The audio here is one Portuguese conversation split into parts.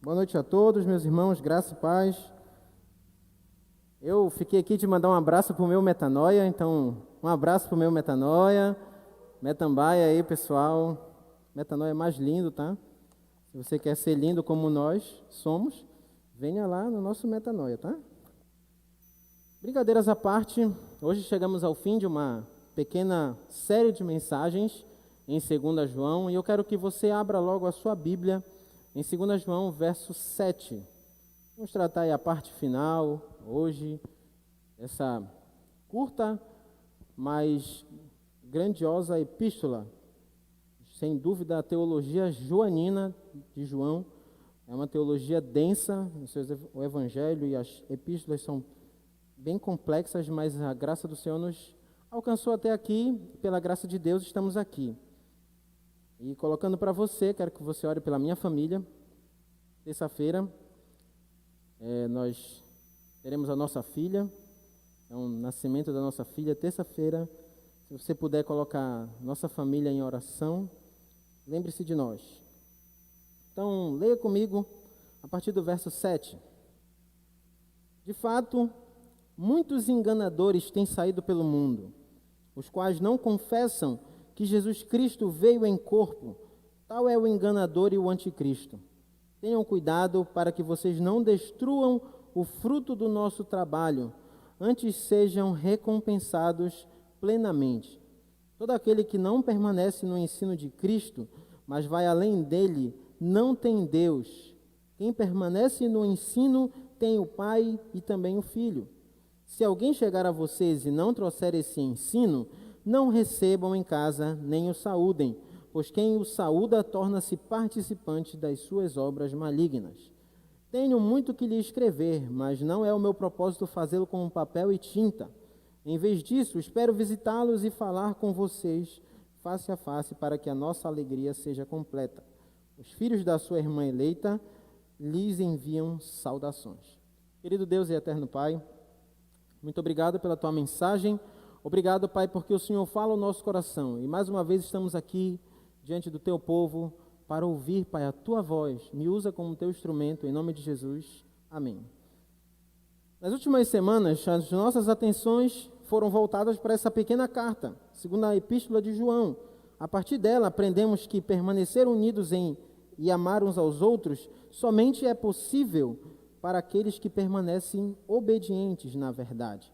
Boa noite a todos, meus irmãos, graça e paz. Eu fiquei aqui de mandar um abraço pro meu Metanoia, então um abraço pro meu Metanoia, Metambaia aí, pessoal. Metanoia é mais lindo, tá? Se você quer ser lindo como nós somos, venha lá no nosso Metanoia, tá? Brincadeiras à parte, hoje chegamos ao fim de uma pequena série de mensagens em 2 João, e eu quero que você abra logo a sua Bíblia em 2 João, verso 7. Vamos tratar aí a parte final, hoje, essa curta, mas grandiosa epístola. Sem dúvida, a teologia joanina de João é uma teologia densa, o Evangelho e as epístolas são bem complexas, mas a graça do Senhor nos alcançou até aqui, pela graça de Deus estamos aqui. E colocando para você, quero que você ore pela minha família. Terça-feira, nós teremos a nossa filha, é um nascimento da nossa filha, terça-feira. Se você puder colocar nossa família em oração, lembre-se de nós. Então, leia comigo a partir do verso 7. De fato, muitos enganadores têm saído pelo mundo, os quais não confessam que Jesus Cristo veio em corpo. Tal é o enganador e o anticristo. Tenham cuidado para que vocês não destruam o fruto do nosso trabalho, antes sejam recompensados plenamente. Todo aquele que não permanece no ensino de Cristo, mas vai além dele, não tem Deus. Quem permanece no ensino tem o Pai e também o Filho. Se alguém chegar a vocês e não trouxer esse ensino, não recebam em casa nem o saúdem, pois quem o saúda torna-se participante das suas obras malignas. Tenho muito que lhe escrever, mas não é o meu propósito fazê-lo com papel e tinta. Em vez disso, espero visitá-los e falar com vocês face a face para que a nossa alegria seja completa. Os filhos da sua irmã eleita lhes enviam saudações. Querido Deus e eterno Pai, muito obrigado pela tua mensagem. Obrigado, Pai, porque o Senhor fala ao nosso coração. E mais uma vez estamos aqui diante do teu povo para ouvir, Pai, a tua voz. Me usa como teu instrumento, em nome de Jesus. Amém. Nas últimas semanas, as nossas atenções foram voltadas para essa pequena carta, segundo a epístola de João. A partir dela, aprendemos que permanecer unidos e amar uns aos outros somente é possível para aqueles que permanecem obedientes na verdade.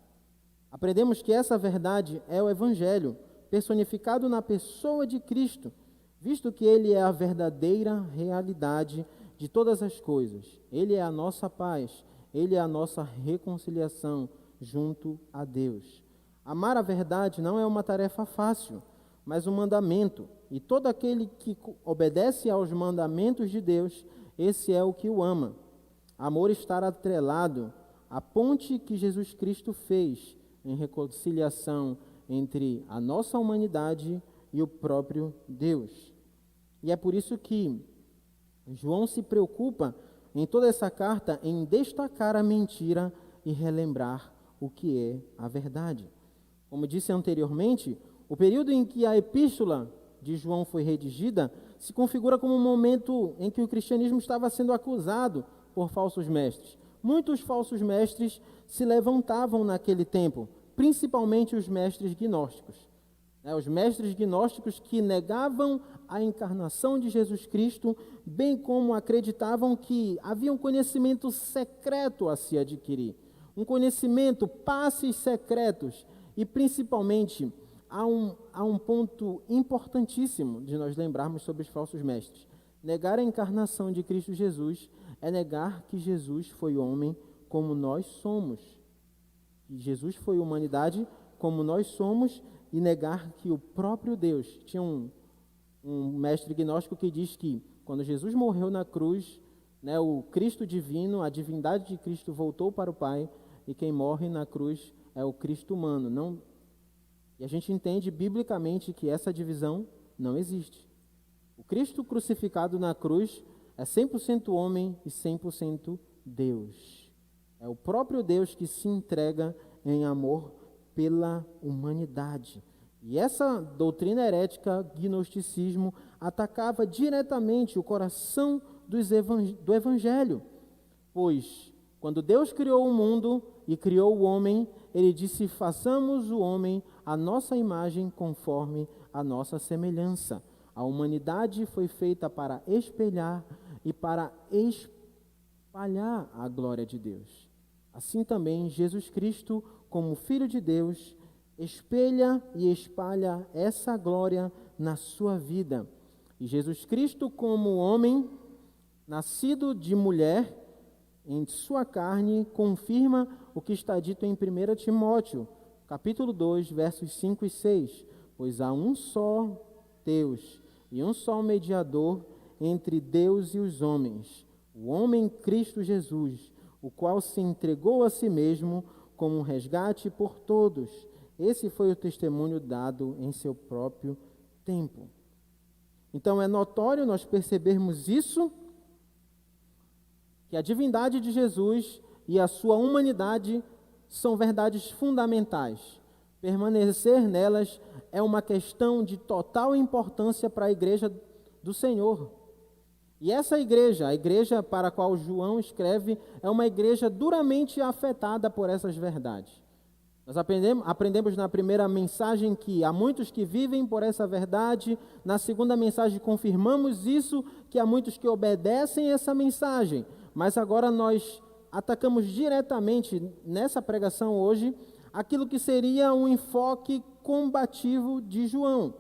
Aprendemos que essa verdade é o Evangelho, personificado na pessoa de Cristo, visto que Ele é a verdadeira realidade de todas as coisas. Ele é a nossa paz, Ele é a nossa reconciliação junto a Deus. Amar a verdade não é uma tarefa fácil, mas um mandamento. E todo aquele que obedece aos mandamentos de Deus, esse é o que o ama. Amor estar atrelado à ponte que Jesus Cristo fez em reconciliação entre a nossa humanidade e o próprio Deus. E é por isso que João se preocupa em toda essa carta em destacar a mentira e relembrar o que é a verdade. Como disse anteriormente, o período em que a epístola de João foi redigida se configura como um momento em que o cristianismo estava sendo acusado por falsos mestres. Muitos falsos mestres se levantavam naquele tempo, principalmente os mestres gnósticos. Os mestres gnósticos que negavam a encarnação de Jesus Cristo, bem como acreditavam que havia um conhecimento secreto a se adquirir. Um conhecimento, passes secretos. E principalmente, há um ponto importantíssimo de nós lembrarmos sobre os falsos mestres. Negar a encarnação de Cristo Jesus é negar que Jesus foi homem como nós somos. Que Jesus foi humanidade como nós somos e negar que o próprio Deus... Tinha um mestre gnóstico que diz que quando Jesus morreu na cruz, o Cristo divino, a divindade de Cristo voltou para o Pai e quem morre na cruz é o Cristo humano. Não, e a gente entende biblicamente que essa divisão não existe. O Cristo crucificado na cruz é 100% homem e 100% Deus. É o próprio Deus que se entrega em amor pela humanidade. E essa doutrina herética, gnosticismo, atacava diretamente o coração do Evangelho. Pois, quando Deus criou o mundo e criou o homem, Ele disse: façamos o homem à nossa imagem, conforme a nossa semelhança. A humanidade foi feita para espelhar e para espalhar a glória de Deus. Assim também, Jesus Cristo, como Filho de Deus, espelha e espalha essa glória na sua vida. E Jesus Cristo, como homem, nascido de mulher, em sua carne, confirma o que está dito em 1 Timóteo, capítulo 2, versos 5 e 6. Pois há um só Deus e um só mediador entre Deus e os homens, o homem Cristo Jesus, o qual se entregou a si mesmo como um resgate por todos. Esse foi o testemunho dado em seu próprio tempo. Então é notório nós percebermos isso, que a divindade de Jesus e a sua humanidade são verdades fundamentais. Permanecer nelas é uma questão de total importância para a igreja do Senhor. E essa igreja, a igreja para a qual João escreve, é uma igreja duramente afetada por essas verdades. Nós aprendemos na primeira mensagem que há muitos que vivem por essa verdade. Na segunda mensagem confirmamos isso, que há muitos que obedecem essa mensagem. Mas agora nós atacamos diretamente nessa pregação hoje aquilo que seria um enfoque combativo de João.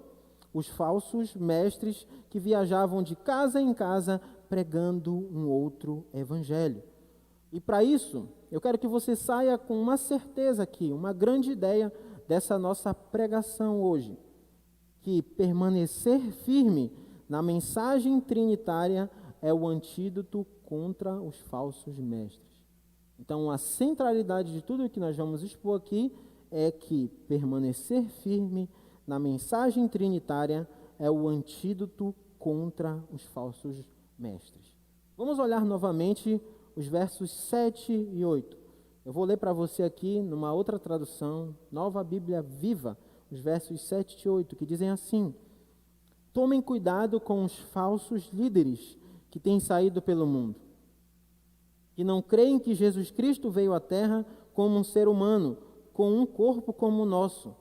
Os falsos mestres que viajavam de casa em casa pregando um outro evangelho. E para isso, eu quero que você saia com uma certeza aqui, uma grande ideia dessa nossa pregação hoje, que permanecer firme na mensagem trinitária é o antídoto contra os falsos mestres. Então, a centralidade de tudo o que nós vamos expor aqui é que permanecer firme na mensagem trinitária é o antídoto contra os falsos mestres. Vamos olhar novamente os versos 7 e 8. Eu vou ler para você aqui, numa outra tradução, Nova Bíblia Viva, os versos 7 e 8, que dizem assim: tomem cuidado com os falsos líderes que têm saído pelo mundo, que não creem que Jesus Cristo veio à Terra como um ser humano, com um corpo como o nosso.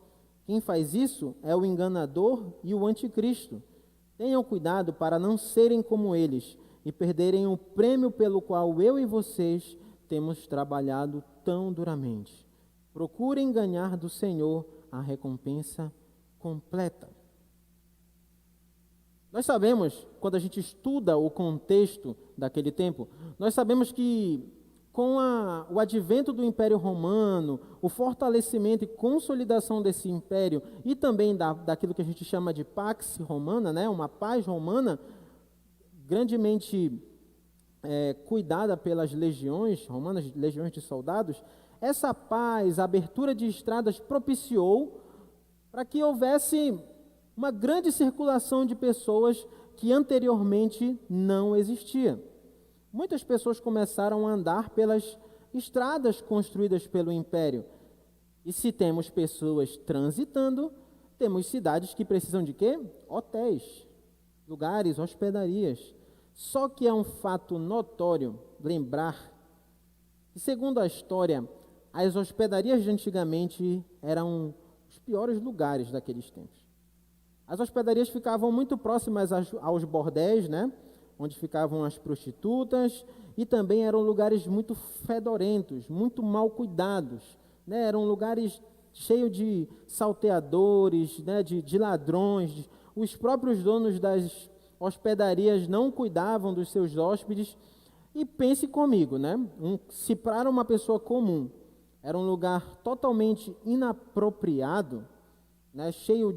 Quem faz isso é o enganador e o anticristo. Tenham cuidado para não serem como eles e perderem o prêmio pelo qual eu e vocês temos trabalhado tão duramente. Procurem ganhar do Senhor a recompensa completa. Nós sabemos, quando a gente estuda o contexto daquele tempo, nós sabemos que com o advento do Império Romano, o fortalecimento e consolidação desse império e também daquilo que a gente chama de Pax Romana, né, uma paz romana, grandemente cuidada pelas legiões romanas, legiões de soldados, essa paz, a abertura de estradas propiciou para que houvesse uma grande circulação de pessoas que anteriormente não existia. Muitas pessoas começaram a andar pelas estradas construídas pelo Império. E se temos pessoas transitando, temos cidades que precisam de quê? Hotéis, lugares, hospedarias. Só que é um fato notório lembrar que, segundo a história, as hospedarias de antigamente eram os piores lugares daqueles tempos. As hospedarias ficavam muito próximas aos bordéis, né? Onde ficavam as prostitutas, e também eram lugares muito fedorentos, muito mal cuidados, né? Eram lugares cheios de salteadores, né? de ladrões. Os próprios donos das hospedarias não cuidavam dos seus hóspedes. E pense comigo, né? Se para uma pessoa comum era um lugar totalmente inapropriado, né? Cheio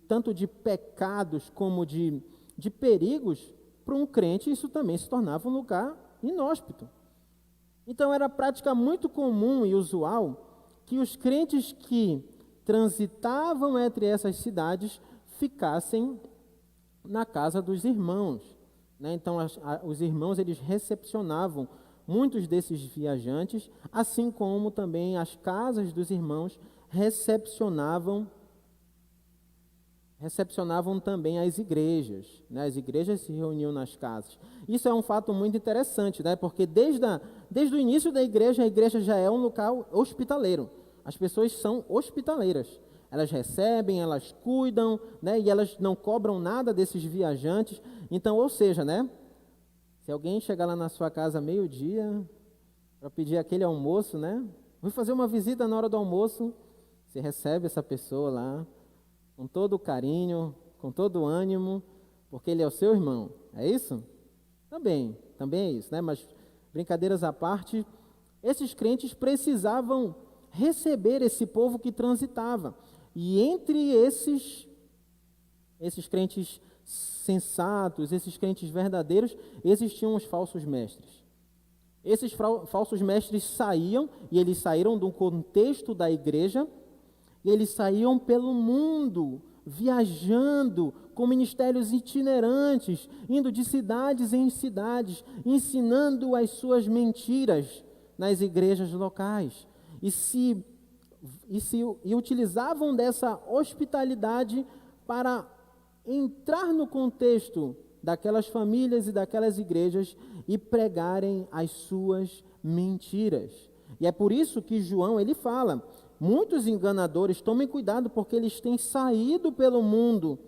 tanto de pecados como de perigos, para um crente isso também se tornava um lugar inóspito. Então era prática muito comum e usual que os crentes que transitavam entre essas cidades ficassem na casa dos irmãos, né? Então os irmãos eles recepcionavam muitos desses viajantes, assim como também as casas dos irmãos recepcionavam recepcionavam também as igrejas, né? As igrejas se reuniam nas casas. Isso é um fato muito interessante, né? Porque desde o início da igreja, a igreja já é um local hospitaleiro. As pessoas são hospitaleiras. Elas recebem, elas cuidam, né? E elas não cobram nada desses viajantes. Então, ou seja, né? Se alguém chegar lá na sua casa meio-dia para pedir aquele almoço, né? Vou fazer uma visita na hora do almoço. Você recebe essa pessoa lá com todo o carinho, com todo o ânimo, porque ele é o seu irmão. É isso? Também é isso, né? Mas brincadeiras à parte, esses crentes precisavam receber esse povo que transitava. E entre esses crentes sensatos, esses crentes verdadeiros, existiam os falsos mestres. Esses falsos mestres saíam, e eles saíram do contexto da igreja, e eles saíam pelo mundo, viajando com ministérios itinerantes, indo de cidades em cidades, ensinando as suas mentiras nas igrejas locais. E utilizavam dessa hospitalidade para entrar no contexto daquelas famílias e daquelas igrejas e pregarem as suas mentiras. E é por isso que João, ele fala: muitos enganadores, tomem cuidado, porque eles têm saído pelo mundo.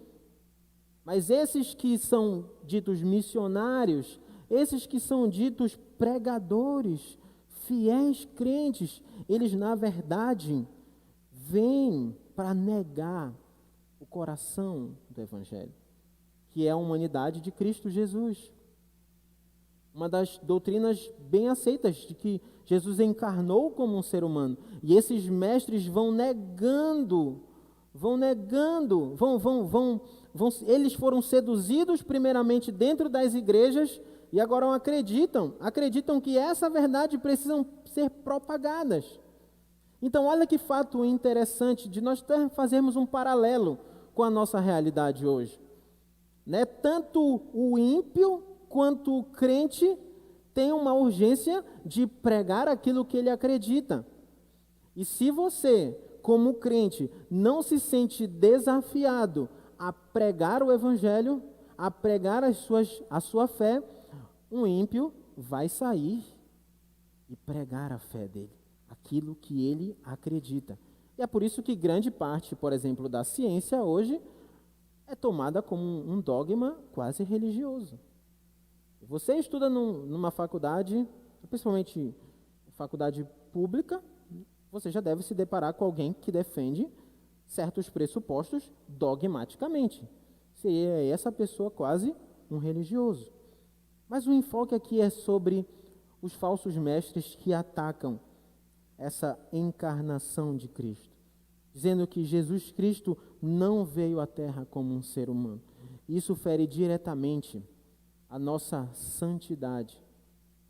Mas esses que são ditos missionários, esses que são ditos pregadores, fiéis crentes, eles na verdade vêm para negar o coração do Evangelho, que é a humanidade de Cristo Jesus. Uma das doutrinas bem aceitas de que Jesus encarnou como um ser humano. E esses mestres eles foram seduzidos primeiramente dentro das igrejas e agora acreditam que essa verdade precisam ser propagadas. Então, olha que fato interessante de nós fazermos um paralelo com a nossa realidade hoje. Né? Tanto o ímpio quanto o crente tem uma urgência de pregar aquilo que ele acredita. E se você, como crente, não se sente desafiado a pregar o Evangelho, a pregar a sua fé, um ímpio vai sair e pregar a fé dele, aquilo que ele acredita. E é por isso que grande parte, por exemplo, da ciência hoje é tomada como um dogma quase religioso. Você estuda numa faculdade, principalmente faculdade pública, você já deve se deparar com alguém que defende certos pressupostos dogmaticamente. Seria essa pessoa quase um religioso. Mas o enfoque aqui é sobre os falsos mestres que atacam essa encarnação de Cristo, dizendo que Jesus Cristo não veio à Terra como um ser humano. Isso fere diretamente a nossa santidade,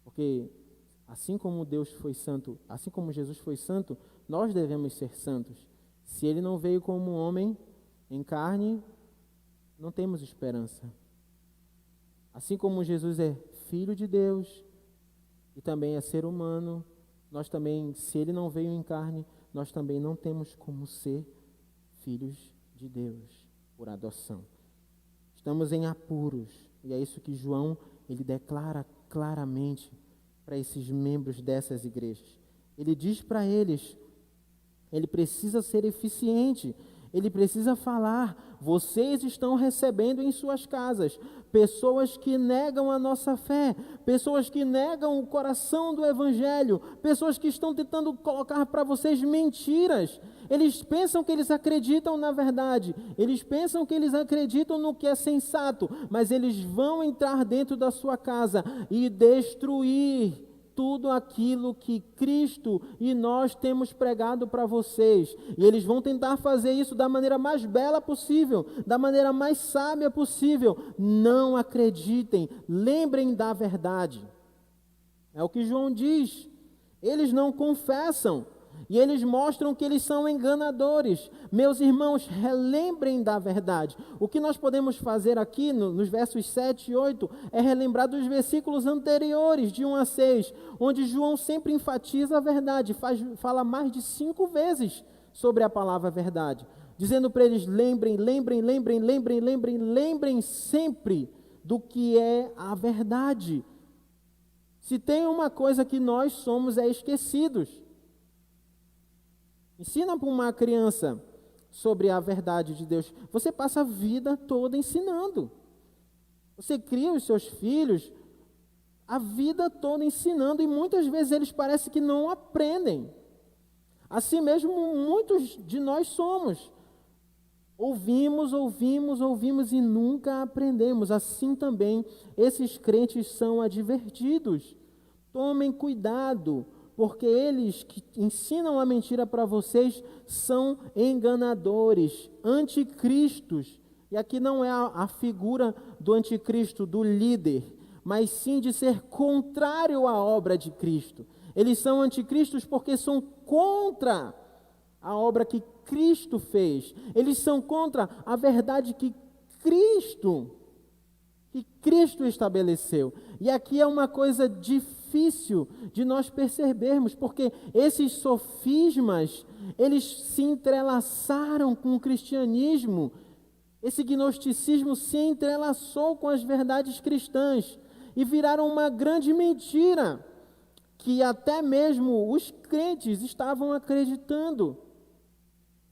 porque assim como Deus foi santo, assim como Jesus foi santo, nós devemos ser santos. Se ele não veio como um homem em carne, não temos esperança. Assim como Jesus é filho de Deus e também é ser humano, nós também, se ele não veio em carne, nós também não temos como ser filhos de Deus por adoção. Estamos em apuros, e é isso que João ele declara claramente para esses membros dessas igrejas. Ele diz para eles, ele precisa ser eficiente, ele precisa falar: vocês estão recebendo em suas casas pessoas que negam a nossa fé, pessoas que negam o coração do Evangelho, pessoas que estão tentando colocar para vocês mentiras. Eles pensam que eles acreditam na verdade, eles pensam que eles acreditam no que é sensato, mas eles vão entrar dentro da sua casa e destruir tudo aquilo que Cristo e nós temos pregado para vocês. E eles vão tentar fazer isso da maneira mais bela possível, da maneira mais sábia possível. Não acreditem, lembrem da verdade. É o que João diz. Eles não confessam e eles mostram que eles são enganadores. Meus irmãos, relembrem da verdade. O que nós podemos fazer aqui nos versos 7 e 8 é relembrar dos versículos anteriores, de 1 a 6, onde João sempre enfatiza a verdade, fala mais de 5 vezes sobre a palavra verdade. dizendo para eles: lembrem sempre do que é a verdade. Se tem uma coisa que nós somos, é esquecidos. Ensina para uma criança sobre a verdade de Deus. Você passa a vida toda ensinando. Você cria os seus filhos a vida toda ensinando, e muitas vezes eles parecem que não aprendem. Assim mesmo muitos de nós somos. Ouvimos e nunca aprendemos. Assim também esses crentes são advertidos. Tomem cuidado, porque eles que ensinam a mentira para vocês são enganadores, anticristos. E aqui não é a figura do anticristo, do líder, mas sim de ser contrário à obra de Cristo. Eles são anticristos porque são contra a obra que Cristo fez. Eles são contra a verdade que Cristo estabeleceu. E aqui é uma coisa difícil de nós percebermos, porque esses sofismas, eles se entrelaçaram com o cristianismo. Esse gnosticismo se entrelaçou com as verdades cristãs e viraram uma grande mentira, que até mesmo os crentes estavam acreditando.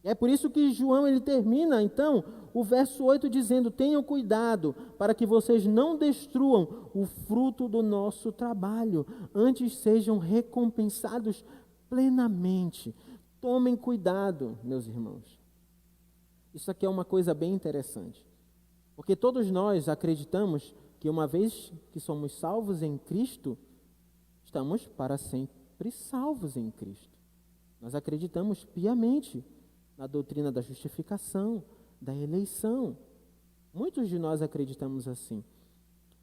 É por isso que João ele termina, então, o verso 8 dizendo: tenham cuidado para que vocês não destruam o fruto do nosso trabalho, antes sejam recompensados plenamente. Tomem cuidado, meus irmãos. Isso aqui é uma coisa bem interessante, porque todos nós acreditamos que uma vez que somos salvos em Cristo, estamos para sempre salvos em Cristo. Nós acreditamos piamente na doutrina da justificação, da eleição. Muitos de nós acreditamos assim.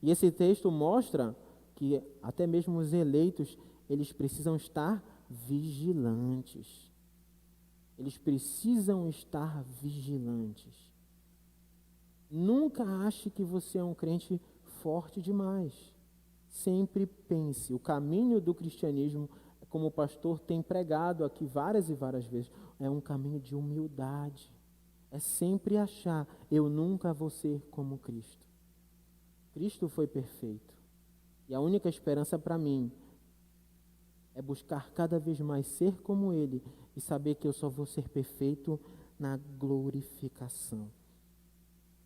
E esse texto mostra que até mesmo os eleitos, eles precisam estar vigilantes. Eles precisam estar vigilantes. Nunca ache que você é um crente forte demais. Sempre pense, o caminho do cristianismo, como o pastor tem pregado aqui várias e várias vezes, é um caminho de humildade. É sempre achar: eu nunca vou ser como Cristo. Cristo foi perfeito. E a única esperança para mim é buscar cada vez mais ser como Ele e saber que eu só vou ser perfeito na glorificação.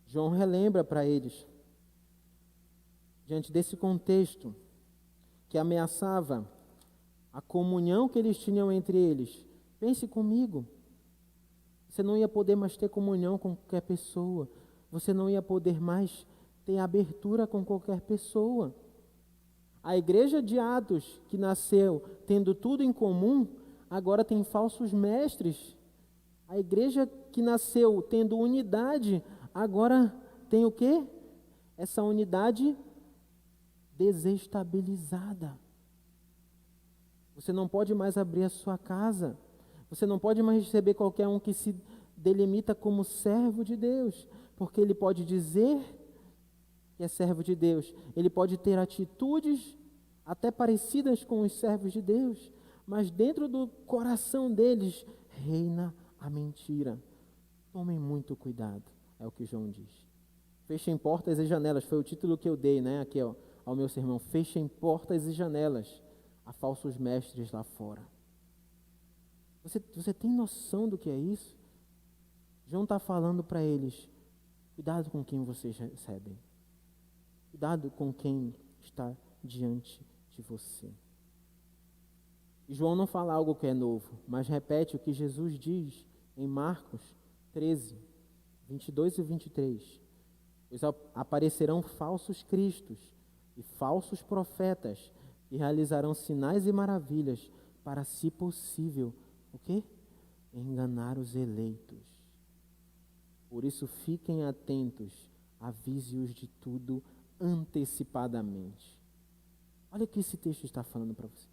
João relembra para eles, diante desse contexto que ameaçava a comunhão que eles tinham entre eles. Pense comigo, você não ia poder mais ter comunhão com qualquer pessoa, você não ia poder mais ter abertura com qualquer pessoa. A igreja de Atos, que nasceu tendo tudo em comum, agora tem falsos mestres. A igreja que nasceu tendo unidade, agora tem o quê? Essa unidade desestabilizada. Você não pode mais abrir a sua casa. Você não pode mais receber qualquer um que se delimita como servo de Deus, porque ele pode dizer que é servo de Deus. Ele pode ter atitudes até parecidas com os servos de Deus, mas dentro do coração deles reina a mentira. Tomem muito cuidado, é o que João diz. Fechem portas e janelas, foi o título que eu dei, né, aqui ao meu sermão. Fechem portas e janelas a falsos mestres lá fora. Você tem noção do que é isso? João está falando para eles: cuidado com quem vocês recebem. Cuidado com quem está diante de você. E João não fala algo que é novo, mas repete o que Jesus diz em Marcos 13, 22 e 23. Pois aparecerão falsos cristos e falsos profetas que realizarão sinais e maravilhas para, se possível, o quê? Enganar os eleitos. Por isso fiquem atentos, avise-os de tudo antecipadamente. Olha o que esse texto está falando para você.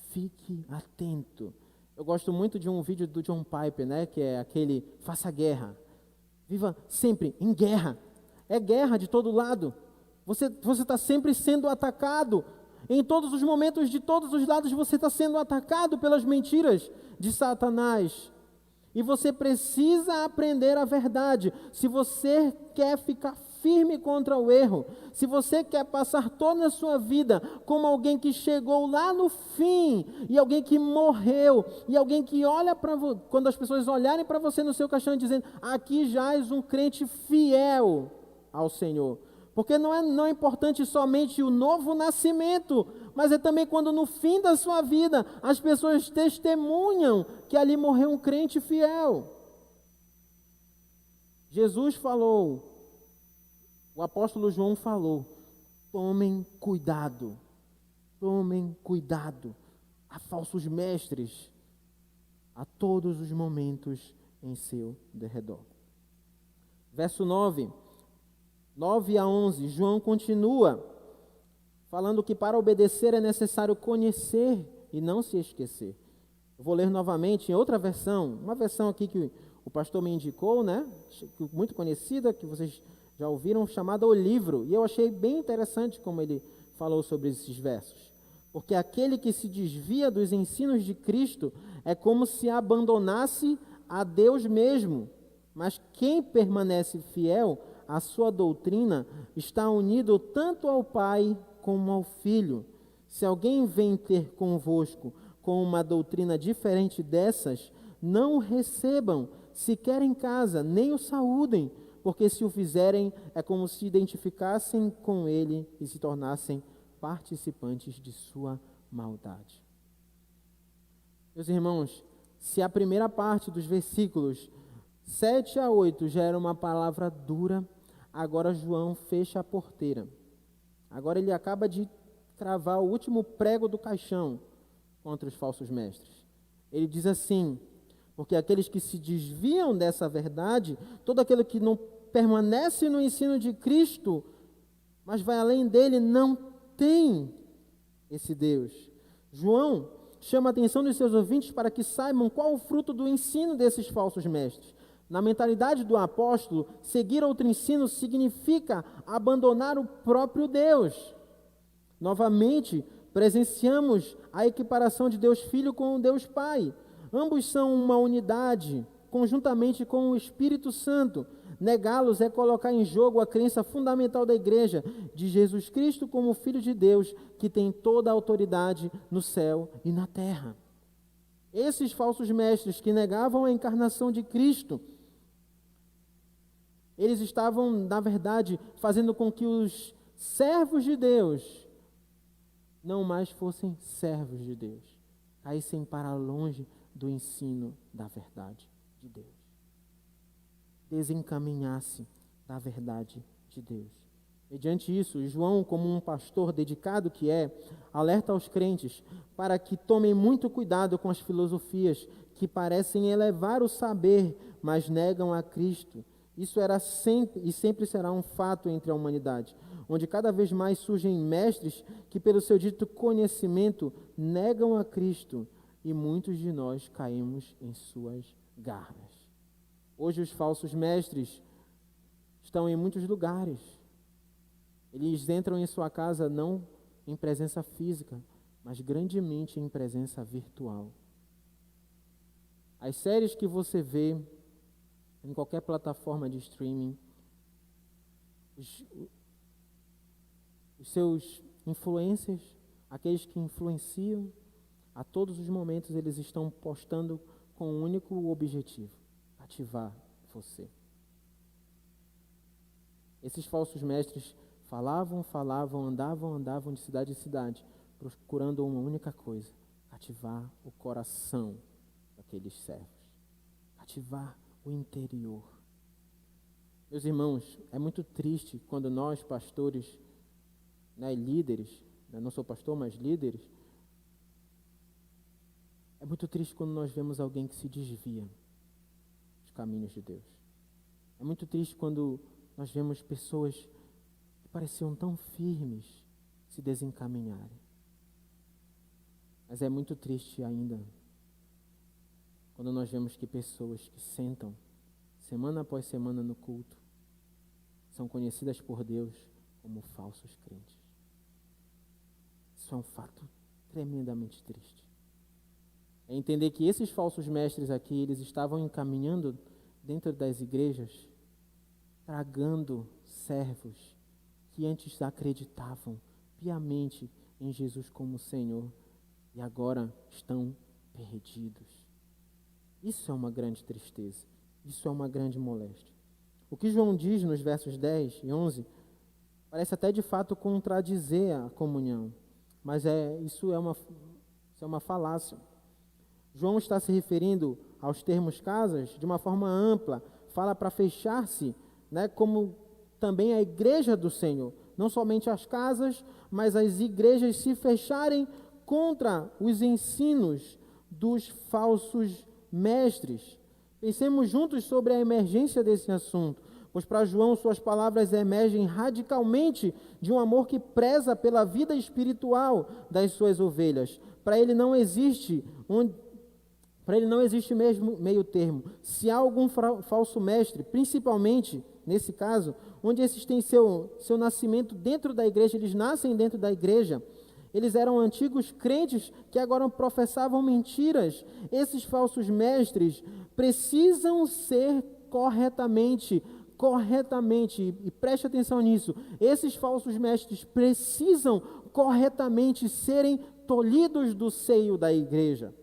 Fique atento. Eu gosto muito de um vídeo do John Piper, né, que é aquele: faça guerra. Viva sempre em guerra. É guerra de todo lado. Você está sempre sendo atacado. Em todos os momentos, de todos os lados, você está sendo atacado pelas mentiras de Satanás. E você precisa aprender a verdade. Se você quer ficar firme contra o erro, se você quer passar toda a sua vida como alguém que chegou lá no fim, e alguém que morreu, e alguém que olha para você, quando as pessoas olharem para você no seu caixão dizendo, aqui jaz um crente fiel ao Senhor. Porque não é importante somente o novo nascimento, mas é também quando no fim da sua vida as pessoas testemunham que ali morreu um crente fiel. Jesus falou, o apóstolo João falou, tomem cuidado a falsos mestres a todos os momentos em seu derredor. Verso 9 a 11, João continua falando que para obedecer é necessário conhecer e não se esquecer. Eu vou ler novamente em outra versão, uma versão aqui que o pastor me indicou, né? Muito conhecida, que vocês já ouviram, chamada O Livro. E eu achei bem interessante como ele falou sobre esses versos. Porque aquele que se desvia dos ensinos de Cristo é como se abandonasse a Deus mesmo. Mas quem permanece fiel à sua doutrina está unido tanto ao Pai como ao Filho. Se alguém vem ter convosco com uma doutrina diferente dessas, não o recebam sequer em casa, nem o saúdem, porque se o fizerem, é como se identificassem com ele e se tornassem participantes de sua maldade. Meus irmãos, se a primeira parte dos versículos 7 a 8 já era uma palavra dura, agora João fecha a porteira. Agora ele acaba de cravar o último prego do caixão contra os falsos mestres. Ele diz assim, porque aqueles que se desviam dessa verdade, todo aquele que não permanece no ensino de Cristo, mas vai além dele, não tem esse Deus. João chama a atenção dos seus ouvintes para que saibam qual o fruto do ensino desses falsos mestres. Na mentalidade do apóstolo, seguir outro ensino significa abandonar o próprio Deus. Novamente, presenciamos a equiparação de Deus Filho com Deus Pai. Ambos são uma unidade, conjuntamente com o Espírito Santo. Negá-los é colocar em jogo a crença fundamental da igreja, de Jesus Cristo como Filho de Deus, que tem toda a autoridade no céu e na terra. Esses falsos mestres que negavam a encarnação de Cristo, eles estavam, na verdade, fazendo com que os servos de Deus não mais fossem servos de Deus, caíssem para longe do ensino da verdade de Deus. Desencaminhasse da verdade de Deus. Mediante isso, João, como um pastor dedicado que é, alerta aos crentes para que tomem muito cuidado com as filosofias que parecem elevar o saber, mas negam a Cristo. Isso era sempre e sempre será um fato entre a humanidade, onde cada vez mais surgem mestres que, pelo seu dito conhecimento, negam a Cristo, e muitos de nós caímos em suas garras. Hoje os falsos mestres estão em muitos lugares. Eles entram em sua casa não em presença física, mas grandemente em presença virtual. As séries que você vê em qualquer plataforma de streaming, os seus influencers, aqueles que influenciam, a todos os momentos eles estão postando com um único objetivo: cativar você. Esses falsos mestres falavam, andavam de cidade em cidade, procurando uma única coisa: cativar o coração daqueles servos, cativar o interior. Meus irmãos, é muito triste quando nós, pastores, líderes, não sou pastor, mas líderes, é muito triste quando nós vemos alguém que se desvia dos caminhos de Deus. É muito triste quando nós vemos pessoas que pareciam tão firmes se desencaminharem. Mas é muito triste ainda quando nós vemos que pessoas que sentam semana após semana no culto são conhecidas por Deus como falsos crentes. Isso é um fato tremendamente triste. É entender que esses falsos mestres aqui, eles estavam encaminhando dentro das igrejas, tragando servos que antes acreditavam piamente em Jesus como Senhor e agora estão perdidos. Isso é uma grande tristeza, isso é uma grande moléstia. O que João diz nos versos 10 e 11 parece até de fato contradizer a comunhão, mas isso é uma falácia. João está se referindo aos termos casas de uma forma ampla, fala para fechar-se, né, como também a igreja do Senhor, não somente as casas, mas as igrejas se fecharem contra os ensinos dos falsos mestres. Pensemos juntos sobre a emergência desse assunto, pois para João suas palavras emergem radicalmente de um amor que preza pela vida espiritual das suas ovelhas. Para ele não existe mesmo meio termo. Se há algum falso mestre, principalmente nesse caso, onde esses têm seu nascimento dentro da igreja, eles nascem dentro da igreja, eles eram antigos crentes que agora professavam mentiras. Esses falsos mestres precisam ser corretamente, e preste atenção nisso, esses falsos mestres precisam corretamente serem tolhidos do seio da igreja.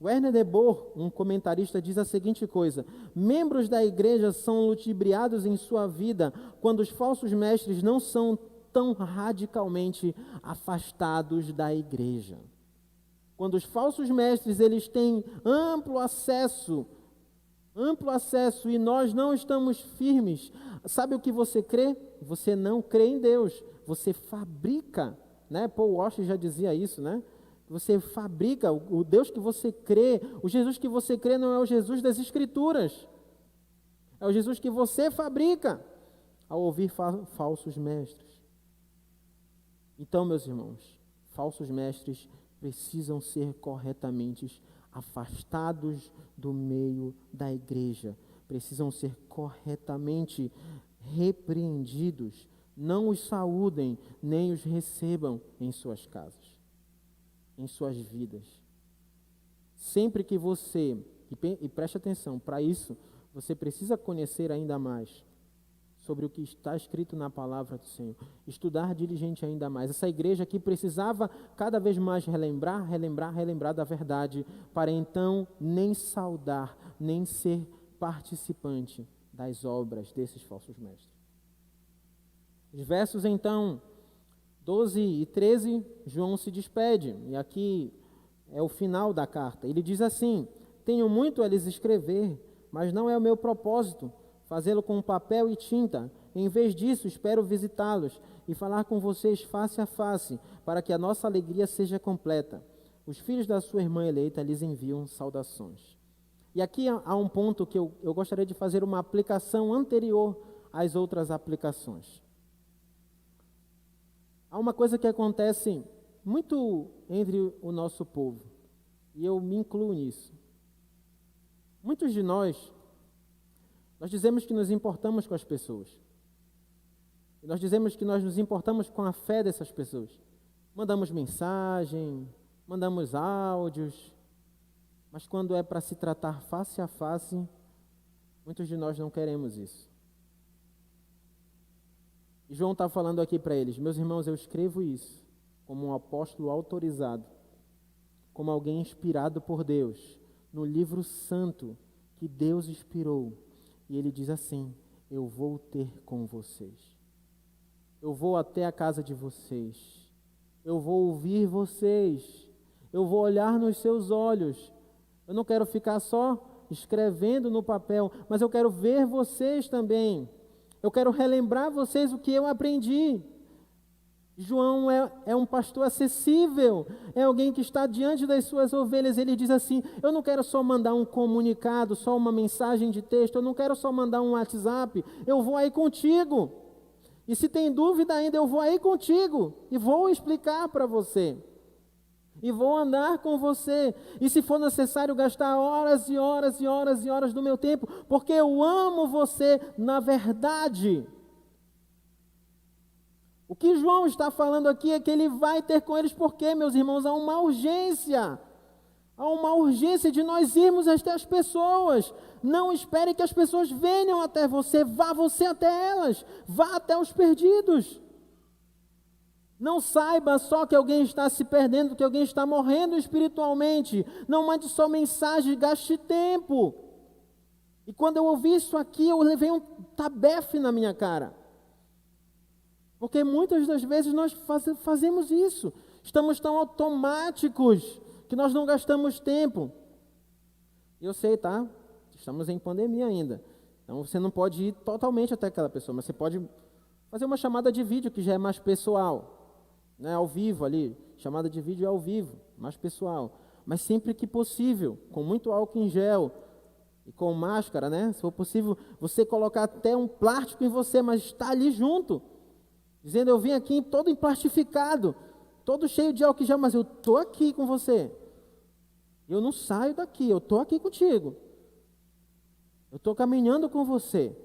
Werner de Boer, um comentarista, diz a seguinte coisa: membros da igreja são ludibriados em sua vida quando os falsos mestres não são tão radicalmente afastados da igreja. Quando os falsos mestres eles têm amplo acesso e nós não estamos firmes. Sabe o que você crê? Você não crê em Deus, você fabrica, né? Paul Washer já dizia isso, né? Você fabrica, o Deus que você crê, o Jesus que você crê não é o Jesus das Escrituras, é o Jesus que você fabrica ao ouvir falsos mestres. Então, meus irmãos, falsos mestres precisam ser corretamente afastados do meio da igreja, precisam ser corretamente repreendidos, não os saúdem, nem os recebam em suas casas, em suas vidas. Sempre que você, e preste atenção, para isso, você precisa conhecer ainda mais sobre o que está escrito na palavra do Senhor, estudar diligente ainda mais. Essa igreja aqui precisava cada vez mais relembrar da verdade, para então nem saudar, nem ser participante das obras desses falsos mestres. Os versos então 12 e 13, João se despede, e aqui é o final da carta. Ele diz assim: tenho muito a lhes escrever, mas não é o meu propósito fazê-lo com papel e tinta. Em vez disso, espero visitá-los e falar com vocês face a face, para que a nossa alegria seja completa. Os filhos da sua irmã eleita lhes enviam saudações. E aqui há um ponto que eu gostaria de fazer uma aplicação anterior às outras aplicações. Há uma coisa que acontece muito entre o nosso povo, e eu me incluo nisso. Muitos de nós dizemos que nos importamos com as pessoas. E nós dizemos que nós nos importamos com a fé dessas pessoas. Mandamos mensagem, mandamos áudios, mas quando é para se tratar face a face, muitos de nós não queremos isso. E João está falando aqui para eles: meus irmãos, eu escrevo isso como um apóstolo autorizado, como alguém inspirado por Deus, no livro santo que Deus inspirou. E ele diz assim: eu vou ter com vocês, eu vou até a casa de vocês, eu vou ouvir vocês, eu vou olhar nos seus olhos. Eu não quero ficar só escrevendo no papel, mas eu quero ver vocês também. Eu quero relembrar vocês o que eu aprendi. João é um pastor acessível, é alguém que está diante das suas ovelhas. Ele diz assim: eu não quero só mandar um comunicado, só uma mensagem de texto, eu não quero só mandar um WhatsApp, eu vou aí contigo. E se tem dúvida ainda, eu vou aí contigo e vou explicar para você. E vou andar com você. E se for necessário gastar horas e horas e horas e horas do meu tempo, porque eu amo você na verdade. O que João está falando aqui é que ele vai ter com eles, porque, meus irmãos, há uma urgência. Há uma urgência de nós irmos até as pessoas. Não espere que as pessoas venham até você, vá você até elas, vá até os perdidos. Não saiba só que alguém está se perdendo, que alguém está morrendo espiritualmente. Não mande só mensagem, gaste tempo. E quando eu ouvi isso aqui, eu levei um tabefe na minha cara. Porque muitas das vezes nós fazemos isso. Estamos tão automáticos que nós não gastamos tempo. Eu sei, tá? Estamos em pandemia ainda. Então você não pode ir totalmente até aquela pessoa, mas você pode fazer uma chamada de vídeo que já é mais pessoal, né? Ao vivo ali. Chamada de vídeo é ao vivo, mais pessoal. Mas sempre que possível, com muito álcool em gel e com máscara, né? Se for possível, você colocar até um plástico em você, mas está ali junto. Dizendo, eu vim aqui todo emplastificado, todo cheio de álcool em gel, mas eu estou aqui com você. Eu não saio daqui, eu estou aqui contigo. Eu estou caminhando com você.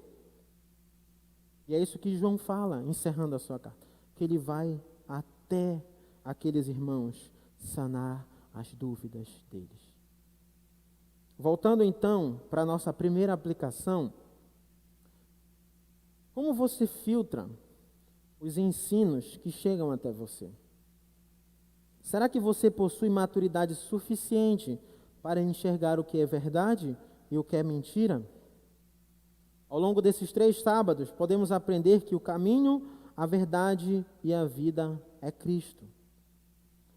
E é isso que João fala, encerrando a sua carta. Que ele vai até aqueles irmãos sanar as dúvidas deles. Voltando então para a nossa primeira aplicação. Como você filtra os ensinos que chegam até você? Será que você possui maturidade suficiente para enxergar o que é verdade e o que é mentira? Ao longo desses 3 sábados, podemos aprender que o caminho, a verdade e a vida é Cristo.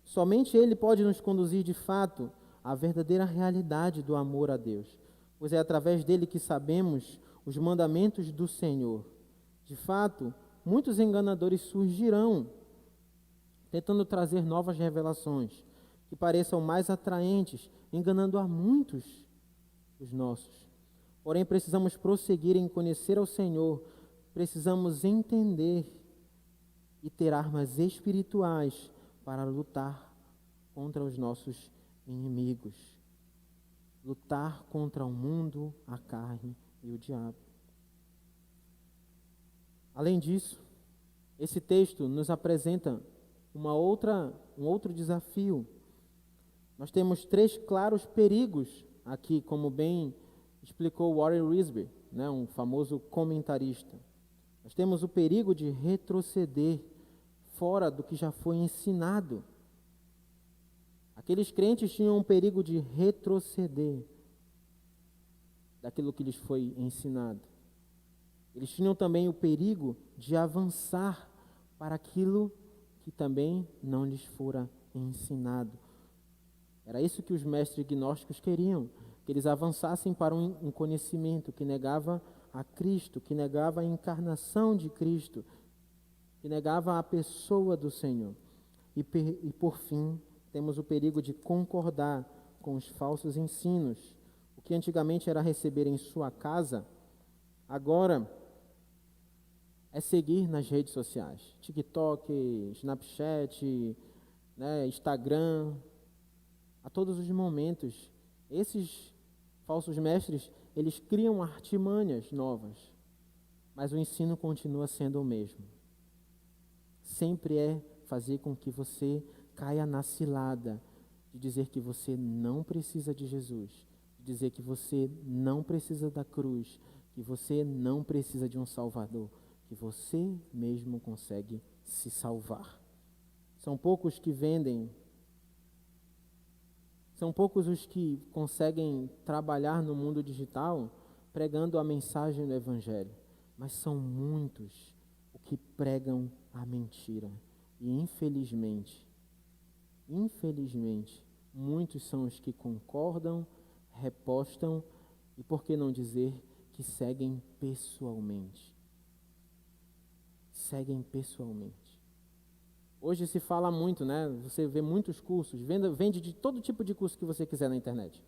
Somente Ele pode nos conduzir de fato à verdadeira realidade do amor a Deus, pois é através dele que sabemos os mandamentos do Senhor. De fato, muitos enganadores surgirão, tentando trazer novas revelações, que pareçam mais atraentes, enganando a muitos dos nossos. Porém, precisamos prosseguir em conhecer ao Senhor, precisamos entender e ter armas espirituais para lutar contra os nossos inimigos. Lutar contra o mundo, a carne e o diabo. Além disso, esse texto nos apresenta um outro desafio. Nós temos 3 claros perigos aqui, como bem explicou Warren Wiersbe, né, um famoso comentarista. Nós temos o perigo de retroceder fora do que já foi ensinado. Aqueles crentes tinham um perigo de retroceder daquilo que lhes foi ensinado. Eles tinham também o perigo de avançar para aquilo que também não lhes fora ensinado. Era isso que os mestres gnósticos queriam, que eles avançassem para um conhecimento que negava a Cristo, que negava a encarnação de Cristo, que negava a pessoa do Senhor. E por fim, temos o perigo de concordar com os falsos ensinos. O que antigamente era receber em sua casa, agora é seguir nas redes sociais. TikTok, Snapchat, né, Instagram. A todos os momentos, esses falsos mestres, eles criam artimanhas novas, mas o ensino continua sendo o mesmo. Sempre é fazer com que você caia na cilada de dizer que você não precisa de Jesus, de dizer que você não precisa da cruz, que você não precisa de um Salvador, que você mesmo consegue se salvar. São poucos que vendem. São poucos os que conseguem trabalhar no mundo digital pregando a mensagem do Evangelho, mas são muitos os que pregam a mentira. E infelizmente, muitos são os que concordam, repostam e, por que não dizer, que seguem pessoalmente. Seguem pessoalmente. Hoje se fala muito, né? Você vê muitos cursos, vende de todo tipo de curso que você quiser na internet.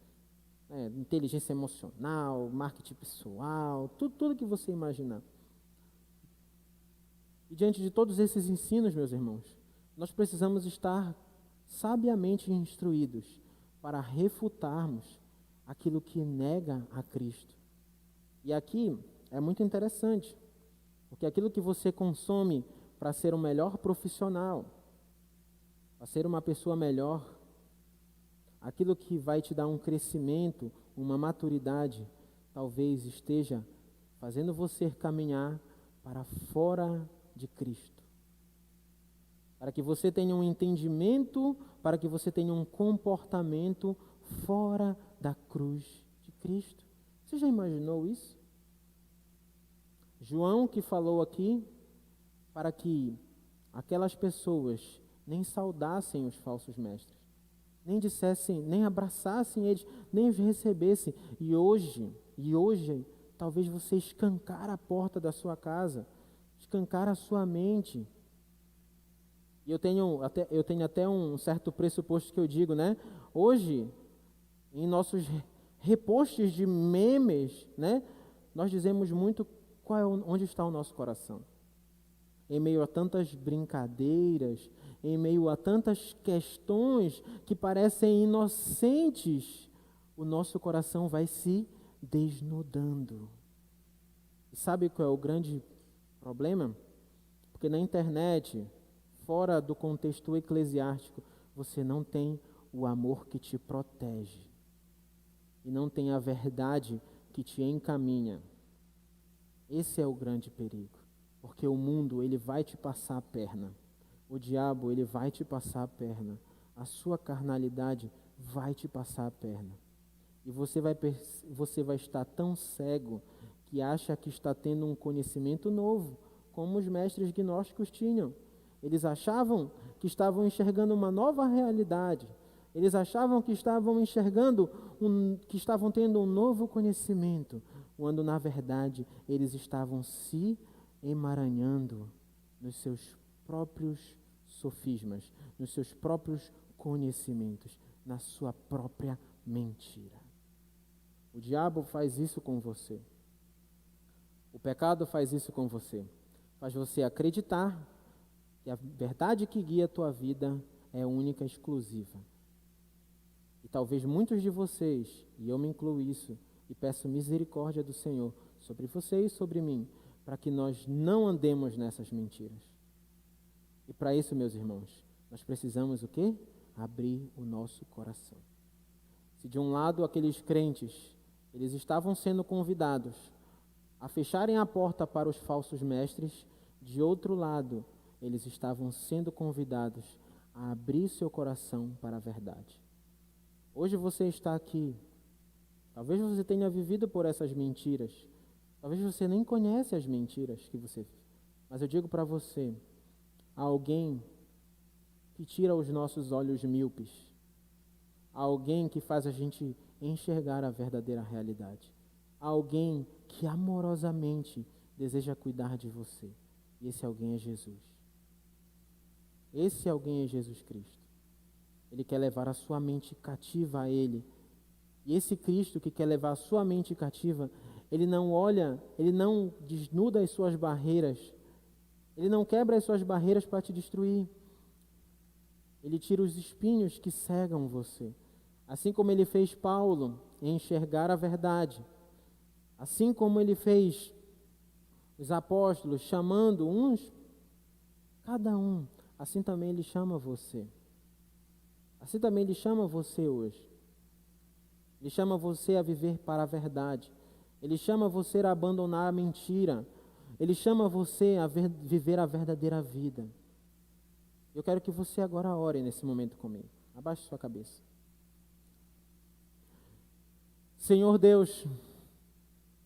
Inteligência emocional, marketing pessoal, tudo que você imaginar. E diante de todos esses ensinos, meus irmãos, nós precisamos estar sabiamente instruídos para refutarmos aquilo que nega a Cristo. E aqui é muito interessante, porque aquilo que você consome para ser um melhor profissional, para ser uma pessoa melhor, aquilo que vai te dar um crescimento, uma maturidade, talvez esteja fazendo você caminhar para fora de Cristo. Para que você tenha um entendimento, para que você tenha um comportamento fora da cruz de Cristo. Você já imaginou isso? João que falou aqui para que aquelas pessoas nem saudassem os falsos mestres, nem dissessem, nem abraçassem eles, nem os recebessem. E hoje, talvez você escancar a porta da sua casa, escancar a sua mente. E eu tenho até um certo pressuposto que eu digo, né? Hoje, em nossos repostes de memes, né? Nós dizemos muito onde está o nosso coração. Em meio a tantas brincadeiras, em meio a tantas questões que parecem inocentes, o nosso coração vai se desnudando. E sabe qual é o grande problema? Porque na internet, fora do contexto eclesiástico, você não tem o amor que te protege. E não tem a verdade que te encaminha. Esse é o grande perigo. Porque o mundo, ele vai te passar a perna. O diabo, ele vai te passar a perna. A sua carnalidade vai te passar a perna. E você vai estar tão cego que acha que está tendo um conhecimento novo, como os mestres gnósticos tinham. Eles achavam que estavam enxergando uma nova realidade. Eles achavam que estavam enxergando, que estavam tendo um novo conhecimento, quando na verdade eles estavam se emaranhando nos seus próprios sofismas, nos seus próprios conhecimentos, na sua própria mentira. O diabo faz isso com você. O pecado faz isso com você. Faz você acreditar que a verdade que guia a tua vida é única e exclusiva. E talvez muitos de vocês, e eu me incluo isso, e peço misericórdia do Senhor sobre você e sobre mim, para que nós não andemos nessas mentiras. E para isso, meus irmãos, nós precisamos o quê? Abrir o nosso coração. Se de um lado aqueles crentes, eles estavam sendo convidados a fecharem a porta para os falsos mestres, de outro lado, eles estavam sendo convidados a abrir seu coração para a verdade. Hoje você está aqui, talvez você tenha vivido por essas mentiras, talvez você nem conhece as mentiras que você vive, mas eu digo para você, há alguém que tira os nossos olhos míopes, há alguém que faz a gente enxergar a verdadeira realidade, há alguém que amorosamente deseja cuidar de você, e esse alguém é Jesus. Esse alguém é Jesus Cristo. Ele quer levar a sua mente cativa a Ele. E esse Cristo que quer levar a sua mente cativa, Ele não olha, Ele não desnuda as suas barreiras, Ele não quebra as suas barreiras para te destruir. Ele tira os espinhos que cegam você. Assim como Ele fez Paulo em enxergar a verdade. Assim como Ele fez os apóstolos chamando uns, cada um, assim também Ele chama você. Assim também Ele chama você hoje. Ele chama você a viver para a verdade. Ele chama você a abandonar a mentira. Ele chama você a viver a verdadeira vida. Eu quero que você agora ore nesse momento comigo. Abaixe sua cabeça. Senhor Deus,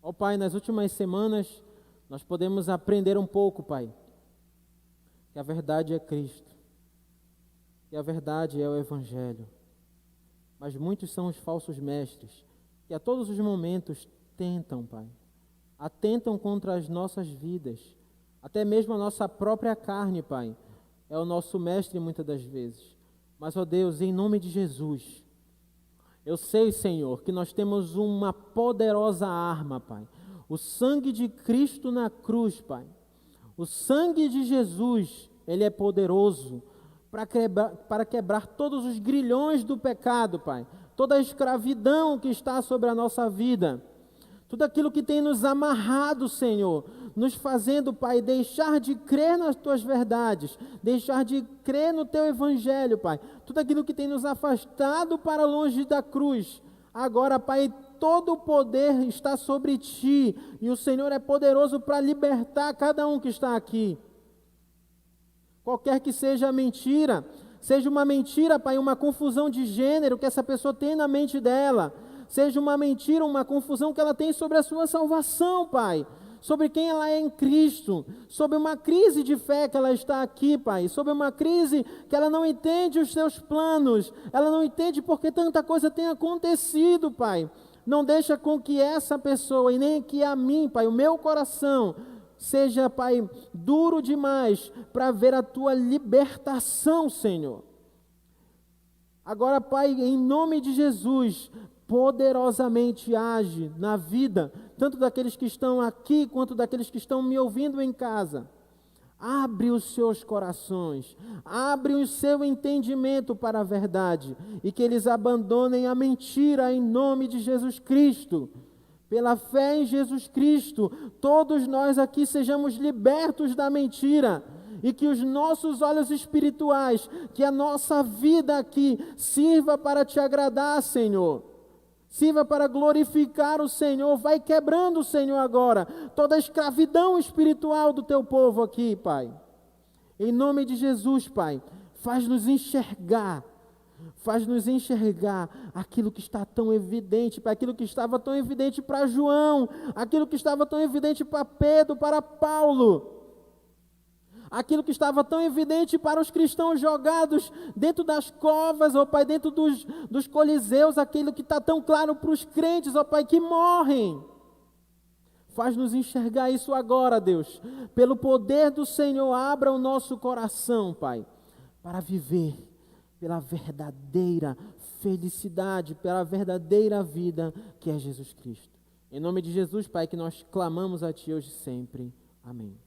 ó Pai, nas últimas semanas nós podemos aprender um pouco, Pai, que a verdade é Cristo. E a verdade é o Evangelho. Mas muitos são os falsos mestres, que a todos os momentos tentam, Pai, atentam contra as nossas vidas, até mesmo a nossa própria carne, Pai, é o nosso mestre muitas das vezes. Mas, ó Deus, em nome de Jesus, eu sei, Senhor, que nós temos uma poderosa arma, Pai, o sangue de Cristo na cruz, Pai. O sangue de Jesus, Ele é poderoso para quebrar todos os grilhões do pecado, Pai. Toda a escravidão que está sobre a nossa vida. Tudo aquilo que tem nos amarrado, Senhor, nos fazendo, Pai, deixar de crer nas Tuas verdades, deixar de crer no Teu Evangelho, Pai. Tudo aquilo que tem nos afastado para longe da cruz. Agora, Pai, todo o poder está sobre Ti, e o Senhor é poderoso para libertar cada um que está aqui. Qualquer que seja a mentira, seja uma mentira, Pai, uma confusão de gênero que essa pessoa tem na mente dela, seja uma mentira, uma confusão que ela tem sobre a sua salvação, Pai, sobre quem ela é em Cristo, sobre uma crise de fé que ela está aqui, Pai, sobre uma crise que ela não entende os Seus planos, ela não entende porque tanta coisa tem acontecido, Pai. Não deixa com que essa pessoa, e nem que a mim, Pai, o meu coração, seja, Pai, duro demais para ver a Tua libertação, Senhor. Agora, Pai, em nome de Jesus, poderosamente age na vida, tanto daqueles que estão aqui, quanto daqueles que estão me ouvindo em casa. Abre os seus corações, abre o seu entendimento para a verdade, e que eles abandonem a mentira em nome de Jesus Cristo. Pela fé em Jesus Cristo, todos nós aqui sejamos libertos da mentira, e que os nossos olhos espirituais, que a nossa vida aqui sirva para Te agradar, Senhor. Sirva para glorificar o Senhor. Vai quebrando, Senhor, agora toda a escravidão espiritual do Teu povo aqui, Pai. Em nome de Jesus, Pai, faz-nos enxergar aquilo que está tão evidente, Pai, aquilo que estava tão evidente para João, aquilo que estava tão evidente para Pedro, para Paulo, aquilo que estava tão evidente para os cristãos jogados dentro das covas, ó Pai, dentro dos coliseus, aquilo que está tão claro para os crentes, ó Pai, que morrem. Faz-nos enxergar isso agora, Deus. Pelo poder do Senhor, abra o nosso coração, Pai, para viver pela verdadeira felicidade, pela verdadeira vida que é Jesus Cristo. Em nome de Jesus, Pai, que nós clamamos a Ti hoje e sempre. Amém.